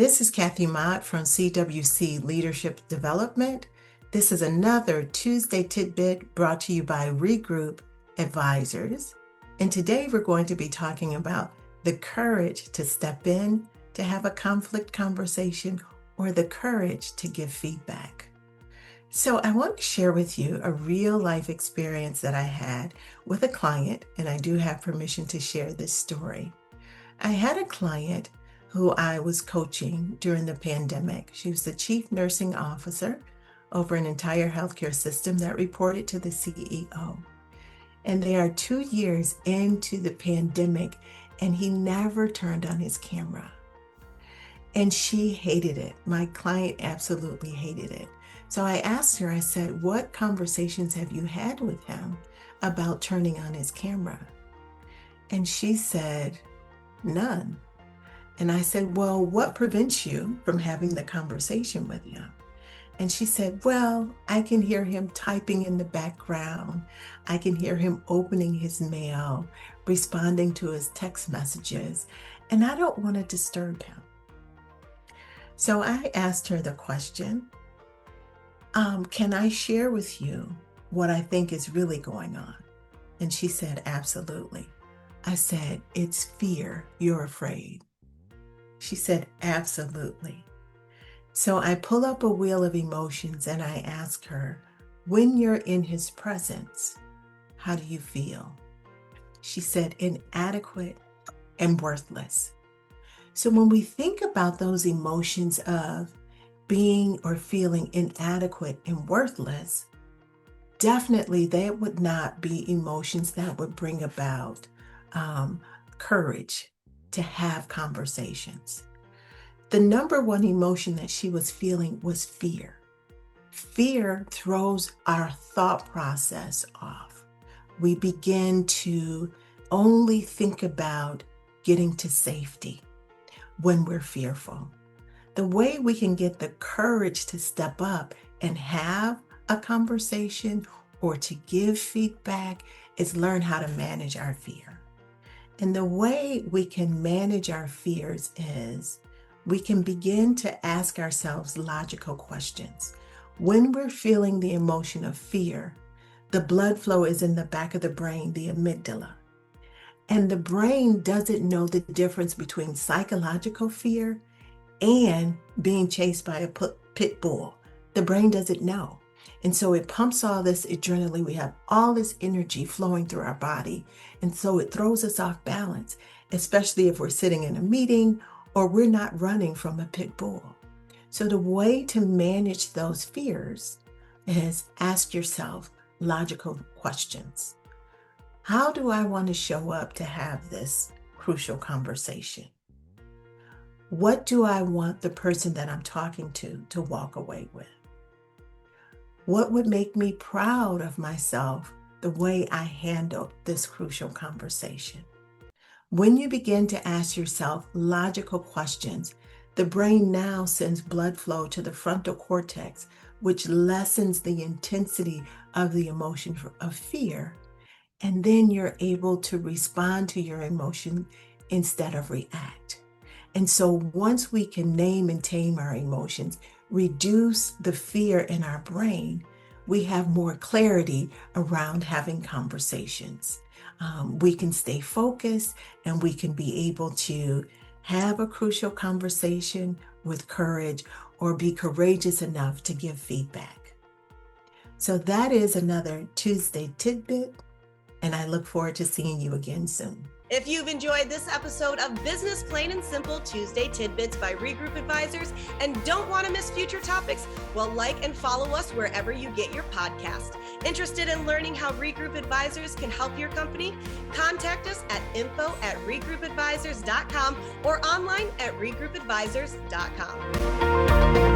This is Cathy Mott from CWC Leadership Development. This is another Tuesday Tidbit brought to you by Regroup Advisors. And today we're going to be talking about the courage to step in, to have a conflict conversation, or the courage to give feedback. So I want to share with you a real life experience that I had with a client, and I do have permission to share this story. I had a client who I was coaching during the pandemic. She was the chief nursing officer over an entire healthcare system that reported to the CEO. And they are 2 years into the pandemic, and he never turned on his camera. And she hated it. My client absolutely hated it. So I asked her, I said, what conversations have you had with him about turning on his camera? And she said, none. And I said, well, what prevents you from having the conversation with him? And she said, well, I can hear him typing in the background. I can hear him opening his mail, responding to his text messages, and I don't want to disturb him. So I asked her the question, can I share with you what I think is really going on? And she said, absolutely. I said, it's fear. You're afraid. She said, absolutely. So I pull up a wheel of emotions and I ask her, when you're in his presence, how do you feel? She said, inadequate and worthless. So when we think about those emotions of being or feeling inadequate and worthless, definitely that would not be emotions that would bring about courage to have conversations. The number one emotion that she was feeling was fear. Fear throws our thought process off. We begin to only think about getting to safety when we're fearful. The way we can get the courage to step up and have a conversation or to give feedback is learn how to manage our fear. And the way we can manage our fears is we can begin to ask ourselves logical questions. When we're feeling the emotion of fear, the blood flow is in the back of the brain, the amygdala. And the brain doesn't know the difference between psychological fear and being chased by a pit bull. The brain doesn't know. And so it pumps all this adrenaline. We have all this energy flowing through our body. And so it throws us off balance, especially if we're sitting in a meeting or we're not running from a pit bull. So the way to manage those fears is ask yourself logical questions. How do I want to show up to have this crucial conversation? What do I want the person that I'm talking to walk away with? What would make me proud of myself the way I handled this crucial conversation? When you begin to ask yourself logical questions, the brain now sends blood flow to the frontal cortex, which lessens the intensity of the emotion of fear. And then you're able to respond to your emotion instead of react. And so once we can name and tame our emotions, reduce the fear in our brain, we have more clarity around having conversations. We can stay focused and we can be able to have a crucial conversation with courage or be courageous enough to give feedback. So that is another Tuesday Tidbit, and I look forward to seeing you again soon. If you've enjoyed this episode of Business Plain and Simple Tuesday Tidbits by Regroup Advisors and don't want to miss future topics, well, like and follow us wherever you get your podcast. Interested in learning how Regroup Advisors can help your company? Contact us at info@regroupadvisors.com or online at regroupadvisors.com.